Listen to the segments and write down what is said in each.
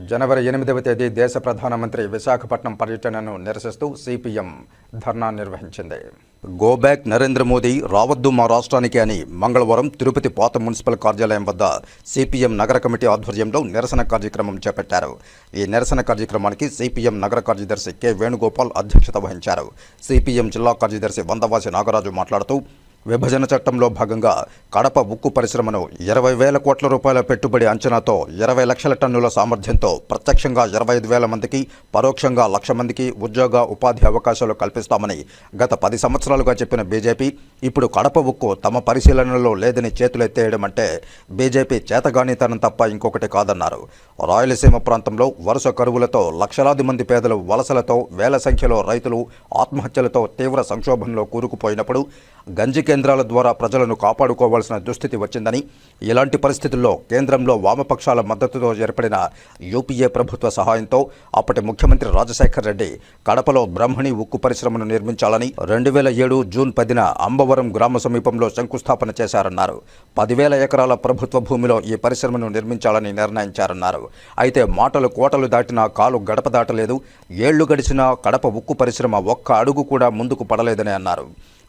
జనవరి 8వ తేదీ దేశ ప్రధానమంత్రి విశాఖపట్నం పర్యటనను నిరసిస్తూ సిపిఎం ధర్నా నిర్వహించింది. గో బ్యాక్ నరేంద్ర మోదీ రావద్దు మా రాష్ట్రానికి అని మంగళవారం తిరుపతి పాత మున్సిపల్ కార్యాలయం వద్ద సిపిఎం నగర కమిటీ ఆధ్వర్యంలో నిరసన కార్యక్రమం చేపట్టారు. ఈ నిరసన కార్యక్రమానికి సిపిఎం నగర కార్యదర్శి కె వేణుగోపాల్ అధ్యక్షత వహించారు. సిపిఎం జిల్లా కార్యదర్శి వందవాసి నాగరాజు మాట్లాడుతూ విభజన చట్టంలో భాగంగా కడప ఉక్కు పరిశ్రమను 20,000 కోట్ల రూపాయల పెట్టుబడి అంచనాతో 20 లక్షల టన్నుల సామర్థ్యంతో ప్రత్యక్షంగా 25,000 మందికి, పరోక్షంగా 1,00,000 మందికి ఉద్యోగ ఉపాధి అవకాశాలు కల్పిస్తామని గత 10 సంవత్సరాలుగా చెప్పిన బీజేపీ ఇప్పుడు కడప ఉక్కు తమ పరిశీలనలో లేదని చేతులెత్తేయడం అంటే బీజేపీ చేతగానితనం తప్ప ఇంకొకటి కాదన్నారు. రాయలసీమ ప్రాంతంలో వరుస కరువులతో లక్షలాది మంది పేదలు వలసలతో వేల సంఖ్యలో రైతులు ఆత్మహత్యలతో తీవ్ర సంక్షోభంలో కూరుకుపోయినప్పుడు గంజి కేంద్రాల ద్వారా ప్రజలను కాపాడుకోవాల్సిన దుస్థితి వచ్చిందని, ఇలాంటి పరిస్థితుల్లో కేంద్రంలో వామపక్షాల మద్దతుతో ఏర్పడిన యూపీఏ ప్రభుత్వ సహాయంతో అప్పటి ముఖ్యమంత్రి రాజశేఖర్ రెడ్డి కడపలో బ్రహ్మణి ఉక్కు పరిశ్రమను నిర్మించాలని 2007 జూన్ 10న అంబవరం గ్రామ సమీపంలో శంకుస్థాపన చేశారన్నారు. 10,000 ఎకరాల ప్రభుత్వ భూమిలో ఈ పరిశ్రమను నిర్మించాలని నిర్ణయించారన్నారు. అయితే మాటలు కోటలు దాటినా కాలు గడప దాటలేదు. ఏళ్లు గడిచినా కడప ఉక్కు పరిశ్రమ ఒక్క అడుగు కూడా ముందుకు పడలేదని అన్నారు.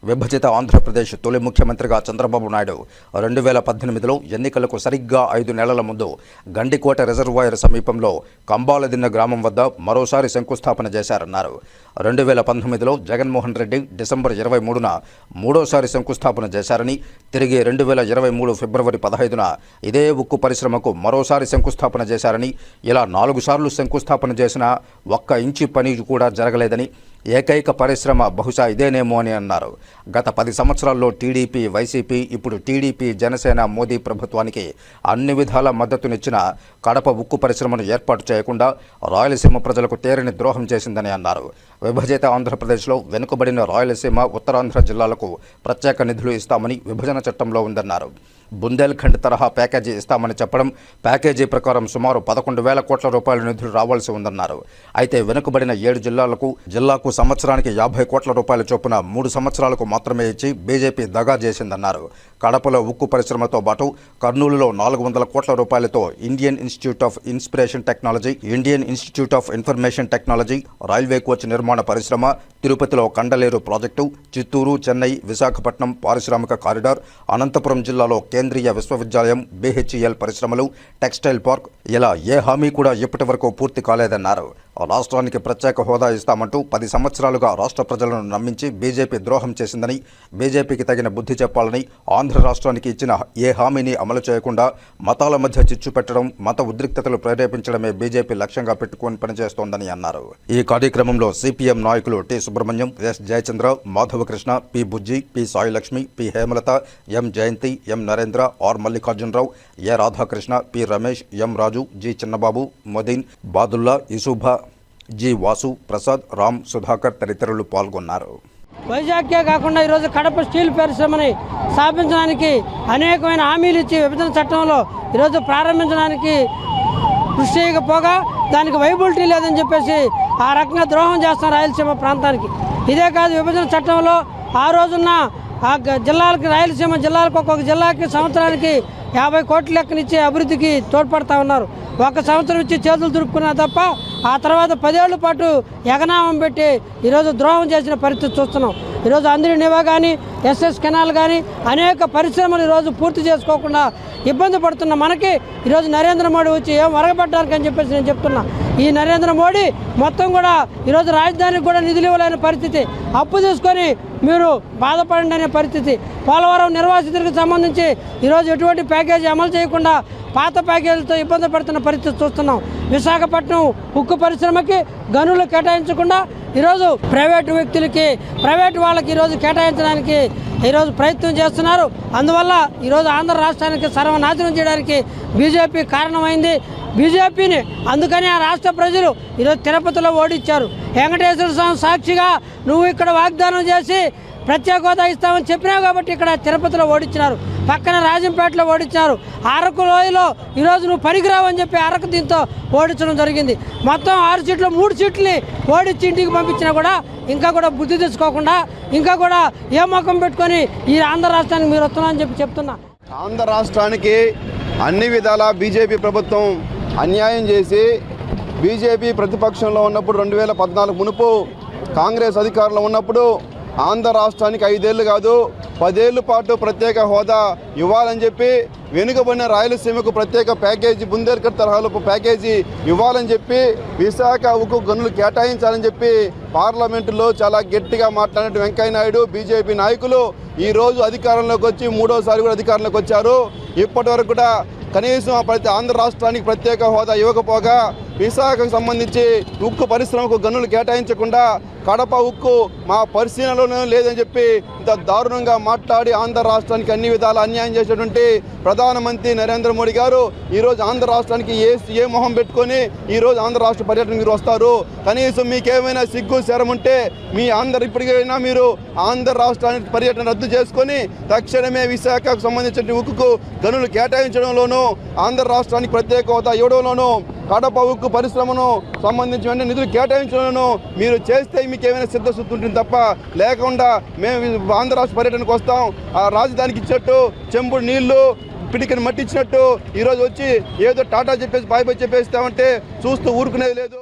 విభజిత ఆంధ్రప్రదేశ్ తొలి ముఖ్యమంత్రిగా చంద్రబాబు నాయుడు 2018లో ఎన్నికలకు సరిగ్గా 5 నెలల ముందు గండికోట రిజర్వాయర్ సమీపంలో కంబాలదిన్న గ్రామం వద్ద మరోసారి శంకుస్థాపన చేశారన్నారు. 2019లో జగన్మోహన్ రెడ్డి డిసెంబర్ 23న మూడోసారి శంకుస్థాపన చేశారని, తిరిగి 2023 ఫిబ్రవరి 15న ఇదే ఉక్కు పరిశ్రమకు మరోసారి శంకుస్థాపన చేశారని, ఇలా 4 సార్లు శంకుస్థాపన చేసినా ఒక్క ఇంచి పని కూడా జరగలేదని, ఏకైక పరిశ్రమ బహుశా ఇదేనేమో అని అన్నారు. గత 10 సంవత్సరాల్లో టీడీపీ, వైసీపీ, ఇప్పుడు టీడీపీ, జనసేన, మోదీ ప్రభుత్వానికి అన్ని విధాల మద్దతునిచ్చిన కడప ఉక్కు పరిశ్రమను ఏర్పాటు చేయకుండా రాయలసీమ ప్రజలకు తేరని ద్రోహం చేసిందని అన్నారు. విభజిత ఆంధ్రప్రదేశ్లో వెనుకబడిన రాయలసీమ, ఉత్తరాంధ్ర జిల్లాలకు ప్రత్యేక నిధులు ఇస్తామని విభజన చట్టంలో ఉందన్నారు. బుందేల్ఖండ్ తరహా ప్యాకేజీ ఇస్తామని చెప్పడం, ప్యాకేజీ ప్రకారం సుమారు 11,000 కోట్ల రూపాయల నిధులు రావాల్సి ఉందన్నారు. అయితే వెనుకబడిన 7 జిల్లాకు సంవత్సరానికి 50 కోట్ల రూపాయల చొప్పున 3 సంవత్సరాలకు మాత్రమే ఇచ్చి బీజేపీ దగా చేసిందన్నారు. కడపలో ఉక్కు పరిశ్రమతో పాటు కర్నూలులో 400 కోట్ల రూపాయలతో Indian institute of inspiration technology, Indian institute of information technology, railway coach నిర్మాణ పరిశ్రమ, తిరుపతిలో కండలేరు ప్రాజెక్టు, చిత్తూరు, చెన్నై, విశాఖపట్నం పారిశ్రామిక కారిడార్, అనంతపురం జిల్లాలో కేంద్రీయ విశ్వవిద్యాలయం, బీహెచ్ఈఎల్ పరిశ్రమలు, టెక్స్టైల్ పార్క్, ఇలా ఏ హామీ కూడా ఇప్పటి వరకు పూర్తి కాలేదన్నారు. రాష్ట్రానికి ప్రత్యేక హోదా ఇస్తామంటూ 10 సంవత్సరాలుగా రాష్ట్ర ప్రజలను నమ్మించి బీజేపీ ద్రోహం చేసిందని, బీజేపీకి తగిన బుద్ధి చెప్పాలని, ఆంధ్ర రాష్ట్రానికి ఇచ్చిన ఏ హామీని అమలు చేయకుండా మతాల మధ్య చిచ్చు పెట్టడం, మత ఉద్రిక్తతలు ప్రేరేపించడమే బీజేపీ లక్ష్యంగా పెట్టుకుని పనిచేస్తోందని అన్నారు. ఈ కార్యక్రమంలో సిపిఎం నాయకులు T Subrahmanyam, S Jayachandra, Madhavakrishna, P Bujji, P Sailakshmi, P Hemalatha, M Jayanthi, M Narendra, R Mallikarjunarao, A Radhakrishna, P Ramesh, M Raju, G Chinnababu, Modeen, Badulla, Isubha, G Vasu, Prasad, Ram, Sudhakar తదితరులు పాల్గొన్నారు. వైజాగ్కే కాకుండా ఈరోజు కడప స్టీల్ పరిశ్రమని స్థాపించడానికి అనేకమైన హామీలు ఇచ్చి విభజన చట్టంలో ఈరోజు ప్రారంభించడానికి కృషి చేయకపోగా దానికి వైబిలిటీ లేదని చెప్పేసి ఆ రకంగా ద్రోహం చేస్తున్నారు రాయలసీమ ప్రాంతానికి. ఇదే కాదు, విభజన చట్టంలో ఆ రోజున్న ఆ జిల్లాలకి, రాయలసీమ జిల్లాలకు ఒక్కొక్క జిల్లాకి సంవత్సరానికి 50 కోట్ల లెక్కనిచ్చే అభివృద్ధికి తోడ్పడతా ఉన్నారు. ఒక సంవత్సరం ఇచ్చి చేతులు దురుపుకున్నా తప్ప ఆ తర్వాత 10 ఏళ్ల పాటు ఎగనామం పెట్టి ఈరోజు ద్రోహం చేసిన పరిస్థితి చూస్తున్నాం. ఈరోజు అందరి నివా కానీ, ఎస్ఎస్ కెనాల్ కానీ అనేక పరిశ్రమలు ఈరోజు పూర్తి చేసుకోకుండా ఇబ్బంది పడుతున్న మనకి ఈరోజు నరేంద్ర మోడీ వచ్చి ఏం వరగబడ్డారు అని చెప్పేసి నేను చెప్తున్నా. ఈ నరేంద్ర మోడీ మొత్తం కూడా ఈరోజు రాజధానికి కూడా నిధులు ఇవ్వలేని పరిస్థితి, అప్పు తీసుకొని మీరు బాధపడండి అనే పరిస్థితి. పోలవరం నిర్వాసితులకు సంబంధించి ఈరోజు ఎటువంటి ప్యాకేజీ అమలు చేయకుండా పాత ప్యాకేజీలతో ఇబ్బంది పడుతున్న పరిస్థితి చూస్తున్నాం. విశాఖపట్నం ఉక్కు పరిశ్రమకి గనులు కేటాయించకుండా ఈరోజు ప్రైవేటు వ్యక్తులకి, ప్రైవేటు వాళ్ళకి ఈరోజు కేటాయించడానికి ఈరోజు ప్రయత్నం చేస్తున్నారు. అందువల్ల ఈరోజు ఆంధ్ర రాష్ట్రానికి సర్వనాశనం చేయడానికి బీజేపీ కారణమైంది. బీజేపీని అందుకని ఆ రాష్ట్ర ప్రజలు ఈరోజు తిరుపతిలో ఓడించారు. వెంకటేశ్వర స్వామి సాక్షిగా నువ్వు ఇక్కడ వాగ్దానం చేసి ప్రత్యేక హోదా ఇస్తామని చెప్పినావు కాబట్టి ఇక్కడ తిరుపతిలో ఓడించినారు. పక్కన రాజంపేటలో ఓడించినారు. అరకు లోయలో ఈరోజు నువ్వు పనికిరావని చెప్పి అరకు దీంతో ఓడించడం జరిగింది. మొత్తం 6 సీట్లు 3 సీట్లని ఓడించి ఇంటికి పంపించినా కూడా ఇంకా కూడా బుద్ధి తెచ్చుకోకుండా ఇంకా కూడా ఏ ముఖం పెట్టుకొని ఈ ఆంధ్ర రాష్ట్రానికి మీరు వస్తున్నారని చెప్పి చెప్తున్నా. ఆంధ్ర రాష్ట్రానికి అన్ని విధాలా బీజేపీ ప్రభుత్వం అన్యాయం చేసి బీజేపీ ప్రతిపక్షంలో ఉన్నప్పుడు 2014 మునుపు కాంగ్రెస్ అధికారంలో ఉన్నప్పుడు ఆంధ్ర రాష్ట్రానికి 5 ఏళ్ళు కాదు 10 ఏళ్ల పాటు ప్రత్యేక హోదా ఇవ్వాలని చెప్పి, వెనుకబడిన రాయలసీమకు ప్రత్యేక ప్యాకేజీ, బుందేల్ఖండ్ తరహాలో ప్యాకేజీ ఇవ్వాలని చెప్పి, విశాఖ ఉక్కు గనులు కేటాయించాలని చెప్పి పార్లమెంటులో చాలా గట్టిగా మాట్లాడిన వెంకయ్య నాయుడు బీజేపీ నాయకులు ఈరోజు అధికారంలోకి వచ్చి 3వసారి కూడా అధికారంలోకి వచ్చారు. ఇప్పటి వరకు కూడా కనీసం ఆంధ్ర రాష్ట్రానికి ప్రత్యేక హోదా ఇవ్వకపోగా, విశాఖకు సంబంధించి ఉక్కు పరిశ్రమకు గనులు కేటాయించకుండా, కడప ఉక్కు మా పరిశీలనలోనే లేదని చెప్పి ఇంత దారుణంగా మాట్లాడి ఆంధ్ర రాష్ట్రానికి అన్ని విధాలా అన్యాయం చేసేటువంటి ప్రధానమంత్రి నరేంద్ర మోడీ గారు ఈరోజు ఆంధ్ర రాష్ట్రానికి ఏ మొహం పెట్టుకొని ఈరోజు ఆంధ్ర రాష్ట్ర పర్యటన మీరు వస్తారు? కనీసం మీకేమైనా సిగ్గు శరం ఉంటే ఇప్పటికైనా మీరు ఆంధ్ర రాష్ట్రానికి పర్యటన రద్దు చేసుకొని తక్షణమే విశాఖకు సంబంధించిన ఉక్కుకు గనులు కేటాయించడంలోనూ, ఆంధ్ర రాష్ట్రానికి ప్రత్యేక హోదా ఇవ్వడంలోనూ, కడప ఉక్కు పరిశ్రమను సంబంధించిన నిధులు కేటాయించడంలోనూ మీరు చేస్తే మీకు ఏమైనా సిద్ధశుద్ధి ఉంటుంది తప్ప, లేకుండా మేము ఆంధ్ర రాష్ట్ర పర్యటనకు వస్తాం, ఆ రాజధానికి ఇచ్చినట్టు చెంబుడు నీళ్లు పిడికిని మట్టి ఇచ్చినట్టు ఈరోజు వచ్చి ఏదో టాటా చెప్పేసి బాయ్ బాయ్ చెప్పేస్తామంటే చూస్తూ ఊరుకునేది లేదు.